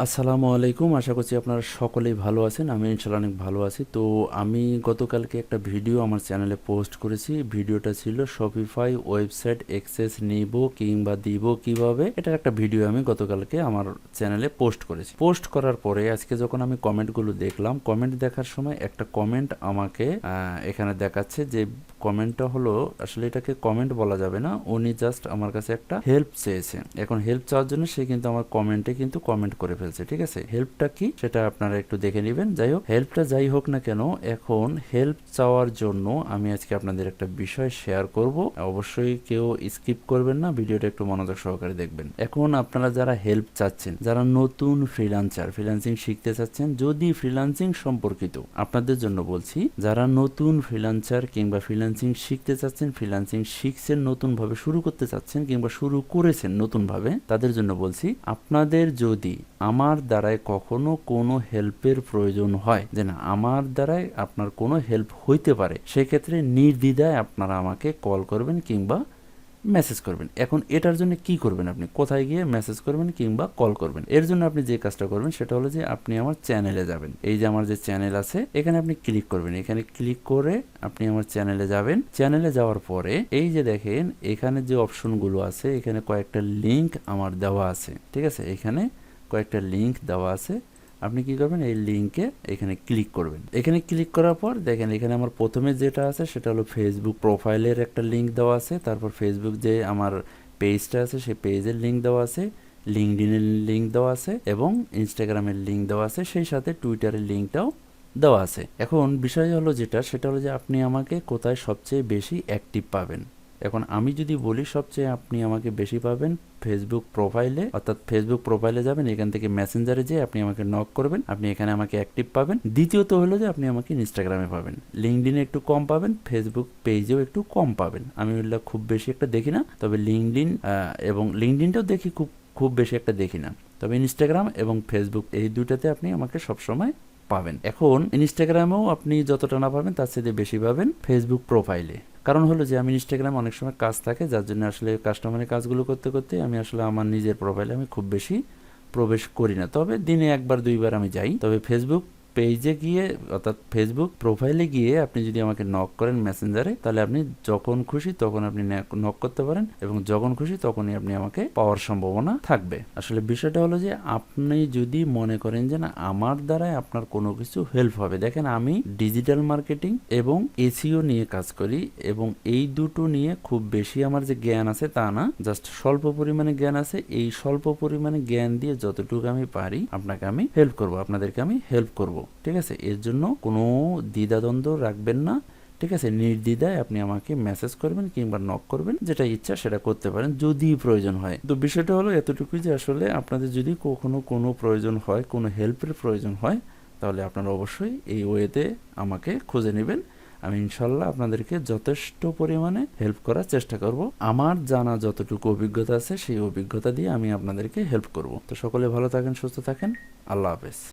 আসসালামু আলাইকুম। আশা করছি আপনারা সকলেই ভালো আছেন। আমি ইনশাআল্লাহ অনেক ভালো আছি। তো আমি গতকালকে একটা ভিডিও আমার চ্যানেলে পোস্ট করেছি। ভিডিওটা ছিল শপিফাই ওয়েবসাইট অ্যাক্সেস নিব কিংবা দিব কিভাবে। এটার একটা ভিডিও আমি গতকালকে আমার চ্যানেলে পোস্ট করেছি। পোস্ট করার পরে আজকে যখন আমি কমেন্টগুলো দেখলাম, কমেন্ট দেখার সময় একটা কমেন্ট আমাকে এখানে দেখাচ্ছে যে কমেন্টটা হলো, আসলে এটাকে কমেন্ট বলা যাবে না, উনি জাস্ট আমার কাছে একটা হেল্প চেয়েছে। এখন হেল্প চাওয়ার জন্য সে কিন্তু আমার কমেন্টে কিন্তু কমেন্ট করে ফেলছে। ঠিক আছে, হেল্পটা কি সেটা আপনারা একটু দেখে নেবেন। যাই হোক, হেল্পটা যাই হোক না কেন, এখন হেল্প চাওয়ার জন্য আমি আজকে আপনাদের একটা বিষয় শেয়ার করব। অবশ্যই কেউ স্কিপ করবেন না, ভিডিওটা একটু মনোযোগ সহকারে দেখবেন। এখন আপনারা যারা হেল্প চাচ্ছেন, যারা নতুন ফ্রিল্যান্সিং শিখতে চাচ্ছেন, যদি ফ্রিল্যান্সিং সম্পর্কিত আপনাদের জন্য বলছি, যারা নতুন ফ্রিল্যান্সার কিংবা ফ্রিল্যান্সিং শিখতে চাচ্ছেন, ফ্রিল্যান্সিং শিখছেন, নতুন ভাবে শুরু করতে চাচ্ছেন কিংবা শুরু করেছেন নতুন ভাবে, তাদের জন্য বলছি, আপনাদের যদি আমার দ্বারাই কখনো কোনো হেল্পের প্রয়োজন হয়, যে না আমার দ্বারাই আপনার কোনো হেল্প হইতে পারে, সেক্ষেত্রে নির্দ্বিধায় আপনারা আমাকে কল করবেন কিংবা মেসেজ করবেন। এখন এটার জন্য কি করবেন, আপনি কোথায় গিয়ে মেসেজ করবেন কিংবা কল করবেন? এর জন্য আপনি যে কাজটা করবেন সেটা হলো যে আপনি আমার চ্যানেলে যাবেন। এই যে আমার যে চ্যানেল আছে, এখানে আপনি ক্লিক করবেন। এখানে ক্লিক করে আপনি আমার চ্যানেলে যাবেন। চ্যানেলে যাওয়ার পরে এই যে দেখেন এখানে যে অপশনগুলো আছে, এখানে কয়েকটা লিঙ্ক আমার দেওয়া আছে। ঠিক আছে, এখানে কয়েকটা লিঙ্ক দেওয়া আছে। আপনি কি করবেন, এই লিঙ্কে এখানে ক্লিক করবেন। এখানে ক্লিক করার পর দেখেন এখানে আমার প্রথমে যেটা আছে সেটা হলো ফেসবুক প্রোফাইলের একটা লিঙ্ক দেওয়া আছে। তারপর ফেসবুক যে আমার পেজটা আছে সেই পেজের লিঙ্ক দেওয়া আছে, লিঙ্কডইনের লিঙ্ক দেওয়া আছে এবং ইনস্টাগ্রামের লিঙ্ক দেওয়া আছে, সেই সাথে টুইটারের লিঙ্কটাও দেওয়া আছে। এখন বিষয় হলো যেটা, সেটা হলো যে আপনি আমাকে কোথায় সবচেয়ে বেশি অ্যাক্টিভ পাবেন। এখন আমি যদি বলি সবচেয়ে আপনি আমাকে বেশি পাবেন ফেসবুক প্রোফাইলে, অর্থাৎ ফেসবুক প্রোফাইলে যাবেন, এখান থেকে মেসেঞ্জারে যেয়ে আপনি আমাকে নক করবেন, আপনি এখানে আমাকে অ্যাক্টিভ পাবেন। দ্বিতীয়ত হলো যে আপনি আমাকে ইনস্টাগ্রামে পাবেন, লিঙ্কডিনে একটু কম পাবেন, ফেসবুক পেজেও একটু কম পাবেন। আমি ওগুলো খুব বেশি একটা দেখি না, তবে লিঙ্কডিন এবং লিঙ্কডিনটাও দেখি, খুব বেশি একটা দেখি না। তবে ইনস্টাগ্রাম এবং ফেসবুক এই দুইটাতে আপনি আমাকে সবসময় পাবেন। এখন ইনস্টাগ্রামেও আপনি যতটা না পাবেন তার চেয়ে বেশি পাবেন ফেসবুক প্রোফাইলে। কারণ হলো যে আমি ইনস্টাগ্রামে অনেক সময় কাজ থাকে, যার জন্য আসলে কাস্টমারের কাজগুলো করতে করতে আমি আসলে আমার নিজের প্রোফাইলে আমি খুব বেশি প্রবেশ করি না, তবে দিনে একবার দুইবার আমি যাই। তবে ফেসবুক পেজে গিয়ে, অর্থাৎ ফেসবুক প্রোফাইলে গিয়ে আপনি যদি আমাকে নক করেন মেসেঞ্জারে, তাহলে আপনি যখন খুশি তখন আপনি নক করতে পারেন এবং যখন খুশি তখনই আপনি আমাকে পাওয়ার সম্ভাবনা থাকবে। আসলে বিষয়টা হলো যে আপনি যদি মনে করেন যে না আমার দ্বারাই আপনার কোনো কিছু হেল্প হবে, দেখেন আমি ডিজিটাল মার্কেটিং এবং এসইও নিয়ে কাজ করি এবং এই দুটো নিয়ে খুব বেশি আমার যে জ্ঞান আছে তা না, জাস্ট স্বল্প পরিমাণে জ্ঞান আছে। এই স্বল্প পরিমাণে জ্ঞান দিয়ে যতটুকু আমি পারি আপনাকে আমি হেল্প করব, আপনাদেরকে আমি হেল্প করব। ঠিক আছে, এর জন্য কোনো দ্বিধাদ্বন্দ্ব রাখবেন না। ঠিক আছে, নির্দ্বিধায় আপনি আমাকে মেসেজ করবেন কিংবা নক করবেন, যেটা ইচ্ছা সেটা করতে পারেন যদি প্রয়োজন হয়। তো বিষয়টা হলো এতটুকুই যে আসলে আপনাদের যদি কখনো কোনো প্রয়োজন হয়, কোনো হেল্পের প্রয়োজন হয়, তাহলে আপনারা অবশ্যই এই ওয়েতে আমাকে খুঁজে নেবেন। আমি ইনশাল্লাহ আপনাদেরকে যথেষ্ট পরিমাণে হেল্প করার চেষ্টা করব। আমার জানা যতটুকু অভিজ্ঞতা আছে সেই অভিজ্ঞতা দিয়ে আমি আপনাদেরকে হেল্প করব। তো সকলে ভালো থাকেন, সুস্থ থাকেন, আল্লাহ হাফেজ।